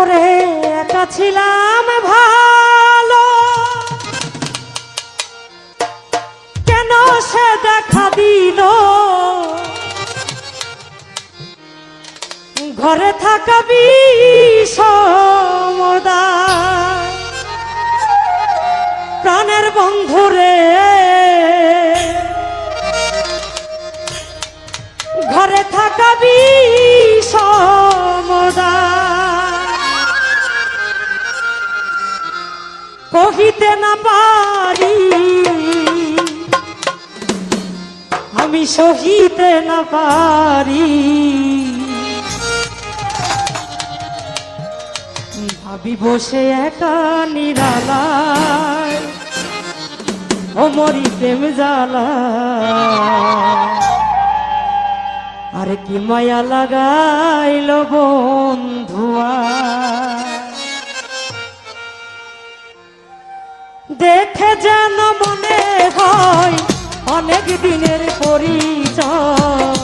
ওরে একা ছিলাম ভালো, কেন সে দেখা দিল ঘরে থাকা বিষমদায়। প্রাণের বন্ধুরে ঘরে থাকা বিষমদায়। কহিতে না পারি আমি সহিতে না পারি, ভাবি বসে একা নিরালায় ও মরি প্রেম জ্বালা। আর কি মায়া লাগাইল বন্ধুয়া, দেখে যেন মনে হয় অনেক দিনের পরিচয়।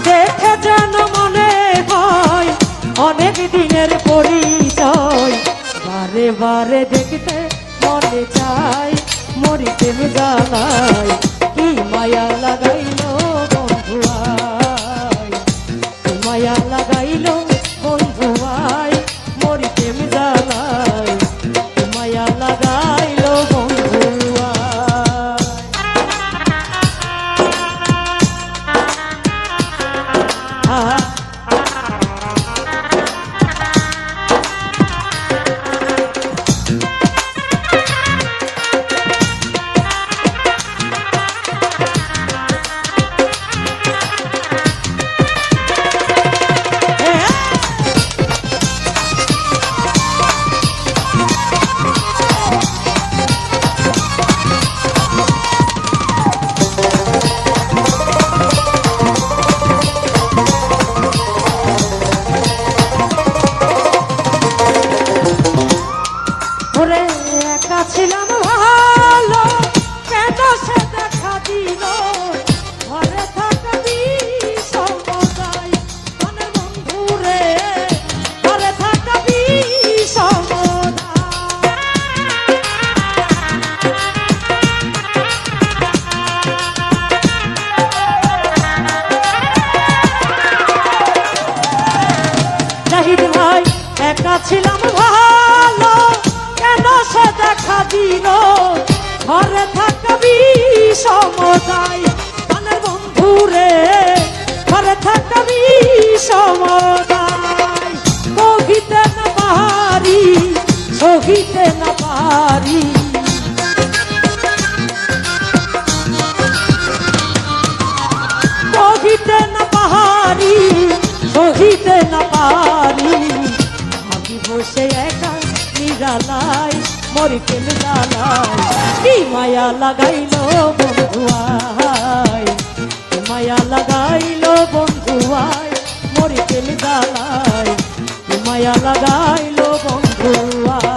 দেখে যেন মনে হয় অনেক দিনের পরিচয়। বারে বারে দেখতে মনে চাই মরি প্রেম জ্বালায়। কি মায়া লাগাইল বন্ধুয়াই, কি মায়া লাগাইল বন্ধুয়াই মরি প্রেম জ্বালায়। কি মায়া লাগাইল বন্ধুয়াই। একা ছিলাম ভালো, কেন সে দেখা দিল ঘরে থাকা বিষমদায়। মনের বন্ধুরে ঘরে থাকা বিষমদায়। জাহিদ ভাই একা ছিলাম ভালো, কেন সে দেখা দিল ঘরে থাকা বিষমদায়। মনের বন্ধুরে ঘরে থাকা বিষমদায়। কহিতে না পারি সহিতে না পারি, কহিতে না পারি সহিতে না পারি, আমি বসে একা নিরালায় মরি প্রেম জ্বালায়। কি মায়া লাগাইল বন্ধুয়াই, কি মায়া লাগাইল বন্ধুয়াই মরি প্রেম জ্বালায়। কি মায়া লাগাইল বন্ধুয়াই।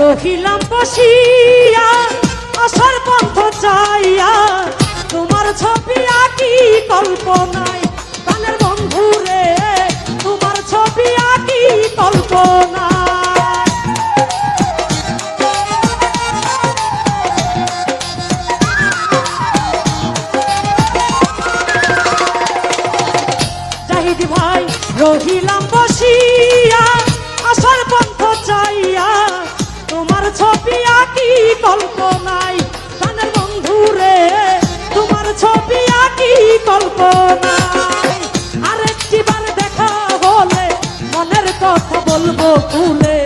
রহিলাম বসিয়া আসার পন্থ চাইয়া, তোমার ছবি আঁকি কল্পনায়। প্রাণের বন্ধুরে তোমার ছবি আঁকি কল্পনায়। জাহিদ ভাই রহিলাম বসিয়া আসার পন্থ চাইয়া, তোমার ছবি আঁকি কল্পনায়। প্রাণের বন্ধুরে তোমার ছবি আঁকি কল্পনায়। আরেকটি বার দেখা হলে মনের কথা বলবো খুলে।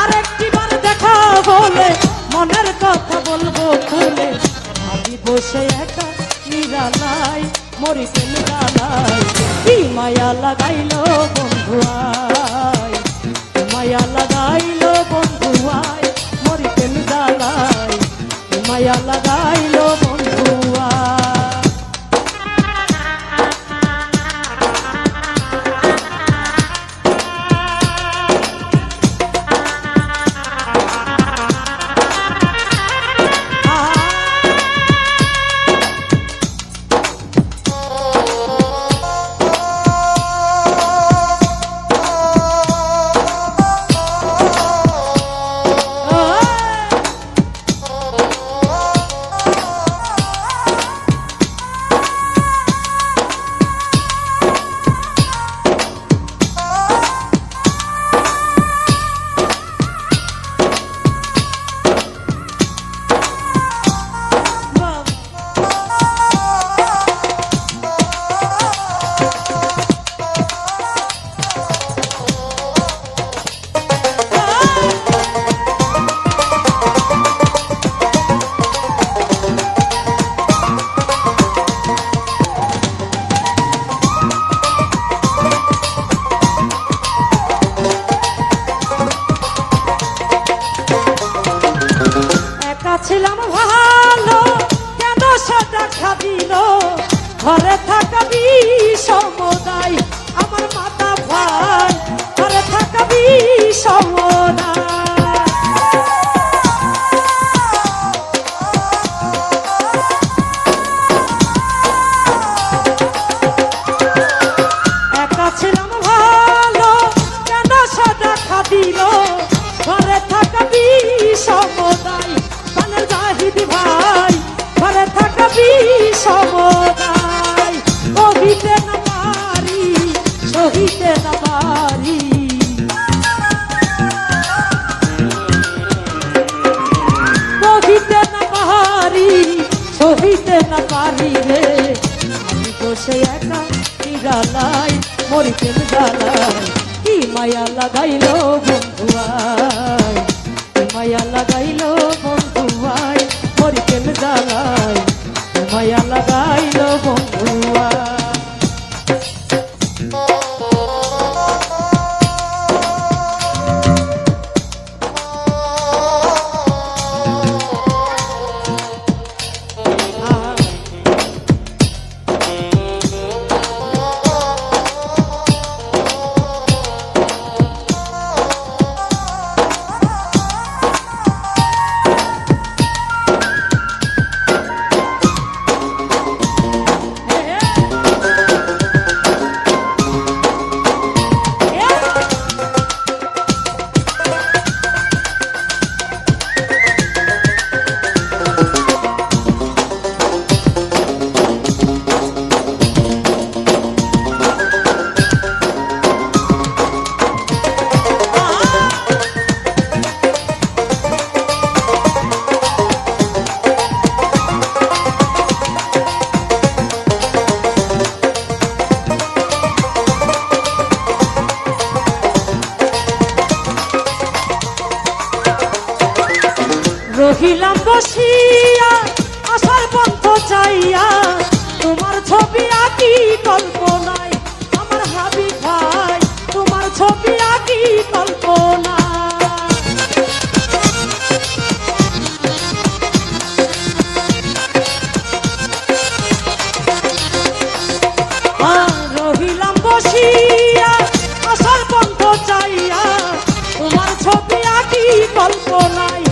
আরেকটি বার দেখা হলে মনের কথা বলবো খুলে। ভাবি বসে একা নিরালাই মরি প্রেম জ্বালাই কি মায়া লাগাইলো বন্ধু আয় মায়া লাগাইলো বন্ধু আয় মরি প্রেম জ্বালাই মায়া লাগাইলো বন্ধু আয় ছিলাম ভালো কেন সেটা খাবিল ঘরে থাকবি সমুদায় আমার মাতা ভাই ঘরে থাকবি সমুদায় একা ছিলাম ভালো কেন সেটা খাবিল ঘরে থাকবি সমুদায় ভাই ঘরে থাকবি সমুদায় কহিতে না পারি সহিতে না পারি কহিতে না পারি সহিতে না পারি রে আমি বসে একা নিরালাই মরি প্রেম জ্বালাই কি মায়া লাগাইলো বন্ধু আয় মায়া লাগাইলো বন্ধু আয় মরি প্রেম জ্বালাই মায়া লাগাইলো বন্ধু আয় রহিলাম বসিয়া আসার পন্থ চাইয়া তোমার ছবি আঁকি কল্পনায় আমার হাবি ভাই তোমার ছবি আঁকি কল্পনা রহিলাম বসিয়া আসার পন্থ চাইয়া তোমার ছবি আঁকি কল্পনায়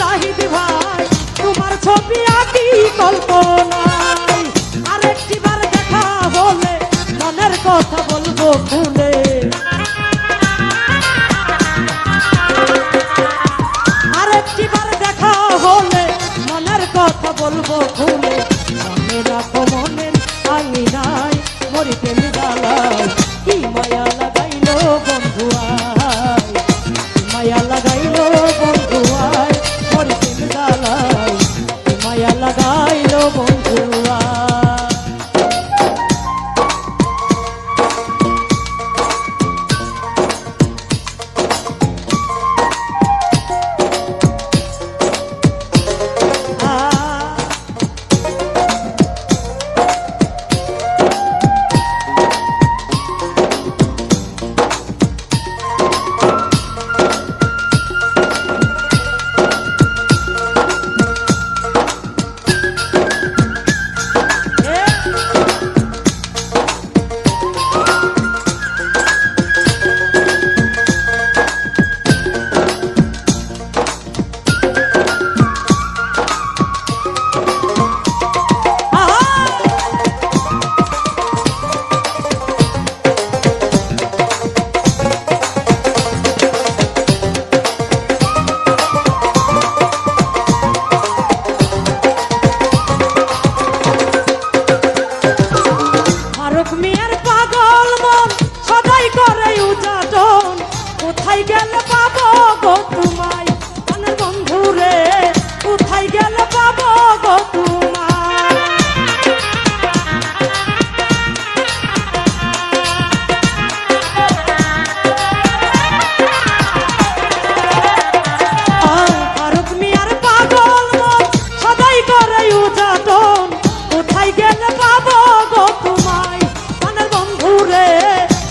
জাহিদ ভাই তোমার ছবি আঁকি কল্পনায় আরেকটি বার দেখা হলে মনের কথা বলবো খুলে আরেকটি বার দেখা হলে মনের কথা বলবো খুলে মনে রাখো মনের আঙিনায় মরি প্রেম জ্বালাই কি মায়া লাগাইলো বন্ধু আয় মায়া লাগাইলো বন্ধু আয় মরি প্রেম জ্বালাই মায়া লাগাইলো বন্ধু নির্যাতন কোথায় গেলে পাবো গো তোমায় প্রাণের বন্ধু রে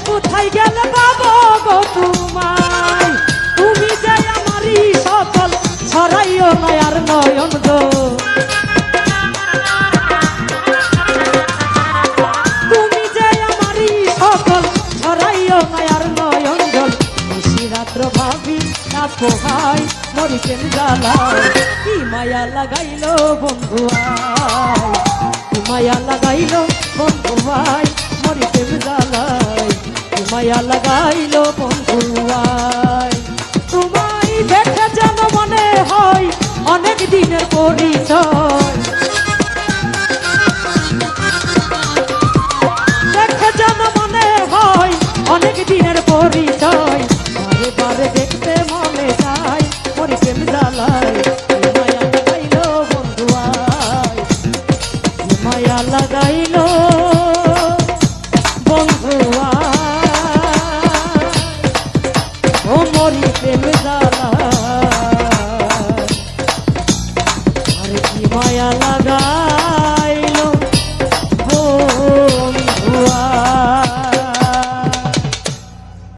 কোথায় গেলে পাবো গো তোমায় তুমি যে আমারই সকল ছড়াইও নয়ার নয়ন গো তুমি যে আমারই সকল ছড়াইও নয়ার নয়ন জল নিশি রাত্র ভাবি না পোহাই মরি কেন জ্বালায় কি মায়া লাগাইলো বন্ধু আয় কি মায়া লাগাইলো বন্ধু আয় মরি কেন জ্বালায় কি মায়া লাগাইলো বন্ধু আয় তোমায় দেখে যেন মনে হয় অনেক দিনের পরিচয় দেখে যেন মনে হয় অনেক দিনের পরিচয় বারে বারে দেখতে মনে যায় মরি প্রেম জ্বালায় কি মায়া লাগাইলো বন্ধু আয় কি মায়া লাগাইলো বন্ধু আয় ও মরি প্রেম জ্বালায় আরে কি মায়া লাগাইলো